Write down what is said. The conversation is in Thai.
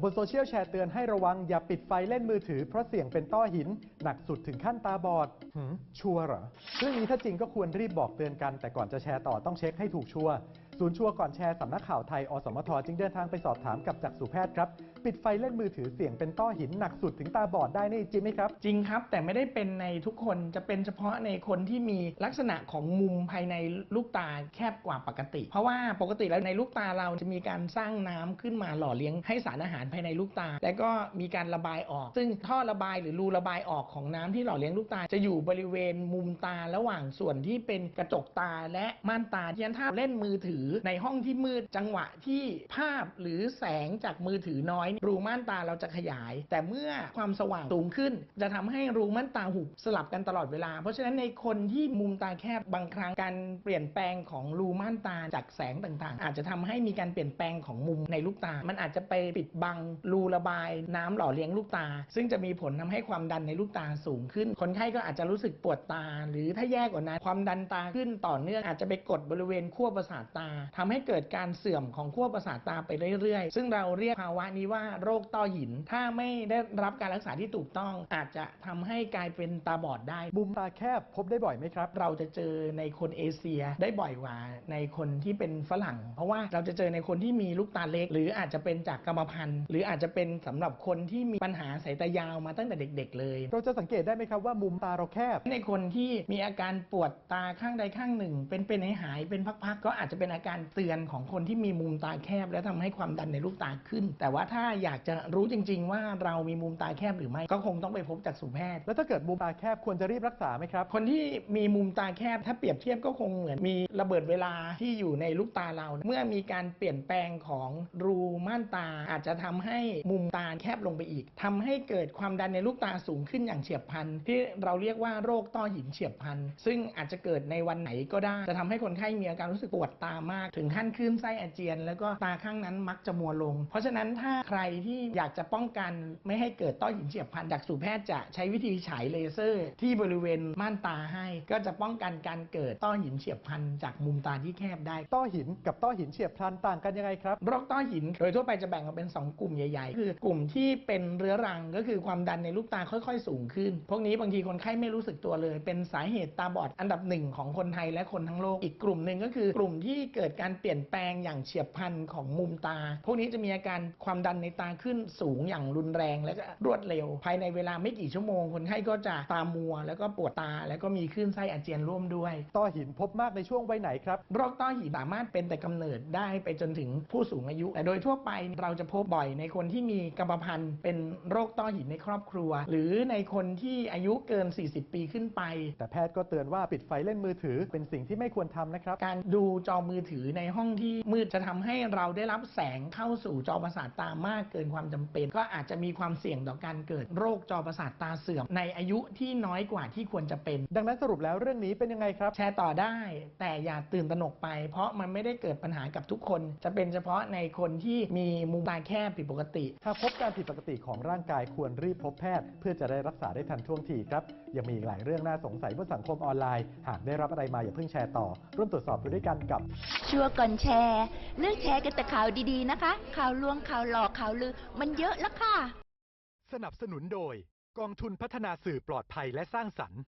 บนโซเชียลแชร์เตือนให้ระวังอย่าปิดไฟเล่นมือถือเพราะเสี่ยงเป็นต้อหินหนักสุดถึงขั้นตาบอดชัวร์เหรอเรื่องนี้ถ้าจริงก็ควรรีบบอกเตือนกันแต่ก่อนจะแชร์ต่อต้องเช็คให้ถูกชัวร์ศูนย์ชัวร์ก่อนแชร์สำนักข่าวไทยอสมทจึงเดินทางไปสอบถามกับจักษุแพทย์ครับปิดไฟเล่นมือถือเสี่ยงเป็นต้อหินหนักสุดถึงตาบอดได้นี่จริงไหมครับจริงครับแต่ไม่ได้เป็นในทุกคนจะเป็นเฉพาะในคนที่มีลักษณะของมุมภายในลูกตาแคบกว่าปกติเพราะว่าปกติแล้วในลูกตาเราจะมีการสร้างน้ำขึ้นมาหล่อเลี้ยงให้สารอาหารภายในลูกตาและก็มีการระบายออกซึ่งท่อระบายหรือรูระบายออกของน้ำที่หล่อเลี้ยงลูกตาจะอยู่บริเวณมุมตาระหว่างส่วนที่เป็นกระจกตาและม่านตาที่ถ้าเล่นมือถือในห้องที่มืดจังหวะที่ภาพหรือแสงจากมือถือน้อยรูม่านตาเราจะขยายแต่เมื่อความสว่างสูงขึ้นจะทำให้รูม่านตาหุบสลับกันตลอดเวลาเพราะฉะนั้นในคนที่มุมตาแคบบางครั้งการเปลี่ยนแปลงของรูม่านตาจากแสงต่างๆอาจจะทำให้มีการเปลี่ยนแปลงของมุมในลูกตามันอาจจะไปปิดบังรูระบายน้ำหล่อเลี้ยงลูกตาซึ่งจะมีผลทำให้ความดันในลูกตาสูงขึ้นคนไข้ก็อาจจะรู้สึกปวดตาหรือถ้าแย่กว่านั้นความดันตาขึ้นต่อเนื่องอาจจะไปกดบริเวณขั้วประสาทตาทำให้เกิดการเสื่อมของขั้วประสาทตาไปเรื่อยๆซึ่งเราเรียกภาวะนี้ว่าโรคต้อหินถ้าไม่ได้รับการรักษาที่ถูกต้องอาจจะทำให้กลายเป็นตาบอดได้มุมตาแคบพบได้บ่อยไหมครับเราจะเจอในคนเอเชียได้บ่อยกว่าในคนที่เป็นฝรั่งเพราะว่าเราจะเจอในคนที่มีลูกตาเล็กหรืออาจจะเป็นจากกรรมพันธุ์หรืออาจจะเป็นสำหรับคนที่มีปัญหาสายตายาวมาตั้งแต่เด็กๆเลยเราจะสังเกตได้ไหมครับว่ามุมตาเราแคบในคนที่มีอาการปวดตาข้างใดข้างหนึ่งเป็นหายเป็นพักๆก็อาจจะเป็นอาการเตือนของคนที่มีมุมตาแคบและทำให้ความดันในลูกตาขึ้นแต่ว่าถ้าอยากจะรู้จริงๆว่าเรามีมุมตาแคบหรือไม่ก็คงต้องไปพบจักษุแพทย์แล้วถ้าเกิดมุมตาแคบควรจะรีบรักษาไหมครับคนที่มีมุมตาแคบถ้าเปรียบเทียบก็คงเหมือนมีระเบิดเวลาที่อยู่ในลูกตาเราเมื่อมีการเปลี่ยนแปลงของรูม่านตาอาจจะทำให้มุมตาแคบลงไปอีกทำให้เกิดความดันในลูกตาสูงขึ้นอย่างเฉียบพลันที่เราเรียกว่าโรคต้อหินเฉียบพลันซึ่งอาจจะเกิดในวันไหนก็ได้จะทำให้คนไข้มีอาการรู้สึกปวดตามากถึงขั้นคลื่นไส้อาเจียนแล้วก็ตาข้างนั้นมักจะมัวลงเพราะฉะนั้นถ้าใครที่อยากจะป้องกันไม่ให้เกิดต้อหินเฉียบพลันจักษุแพทย์จะใช้วิธีฉายเลเซอร์ที่บริเวณม่านตาให้ก็จะป้องกันการเกิดต้อหินเฉียบพลันจากมุมตาที่แคบได้ต้อหินกับต้อหินเฉียบพลันต่างกันยังไงครับโรคต้อหินโดยทั่วไปจะแบ่งออกเป็น2กลุ่มใหญ่ๆคือกลุ่มที่เป็นเรื้อรังก็คือความดันในลูกตาค่อยๆสูงขึ้นพวกนี้บางทีคนไข้ไม่รู้สึกตัวเลยเป็นสาเหตุตาบอดอันดับ1ของคนไทยและคนทั้งโลกอีกกลุ่มหนึ่งก็คือกลุ่มที่เกิดการเปลี่ยนแปลงอย่างเฉียบพลันของมุมตาพวกนี้จะมีอาการความดันในตาขึ้นสูงอย่างรุนแรงและก็รวดเร็วภายในเวลาไม่กี่ชั่วโมงคนไข้ก็จะตามัวแล้วก็ปวดตาแล้วก็มีคลื่นไส้อาเจียนร่วมด้วยต้อหินพบมากในช่วงวัยไหนครับโรคต้อหินสามารถเป็นแต่กำเนิดได้ไปจนถึงผู้สูงอายุแต่โดยทั่วไปเราจะพบบ่อยในคนที่มีกรรมพันธุ์เป็นโรคต้อหินในครอบครัวหรือในคนที่อายุเกิน40ปีขึ้นไปแต่แพทย์ก็เตือนว่าปิดไฟเล่นมือถือเป็นสิ่งที่ไม่ควรทำนะครับการดูจอมือถือในห้องที่มืดจะทำให้เราได้รับแสงเข้าสู่จอประสาทตามากเกินความจำเป็นก็อาจจะมีความเสี่ยงต่อการเกิดโรคจอประสาทตาเสื่อมในอายุที่น้อยกว่าที่ควรจะเป็นดังนั้นสรุปแล้วเรื่องนี้เป็นยังไงครับแชร์ต่อได้แต่อย่าตื่นตระหนกไปเพราะมันไม่ได้เกิดปัญหากับทุกคนจะเป็นเฉพาะในคนที่มีมุมตาแคบผิดปกติหากพบการผิดปกติของร่างกายควรรีบพบแพทย์เพื่อจะได้รักษาได้ทันท่วงทีครับยังมีอีกหลายเรื่องน่าสงสัยบนสังคมออนไลน์หากได้รับอะไรมาอย่าเพิ่งแชร์ต่อร่วมตรวจสอบดูด้วยกันกับชัวร์ก่อนแชร์เลือกแชร์กันแต่ข่าวดีๆนะคะข่าวลวงข่าวหลอกข่าวลือมันเยอะแล้วค่ะสนับสนุนโดยกองทุนพัฒนาสื่อปลอดภัยและสร้างสรรค์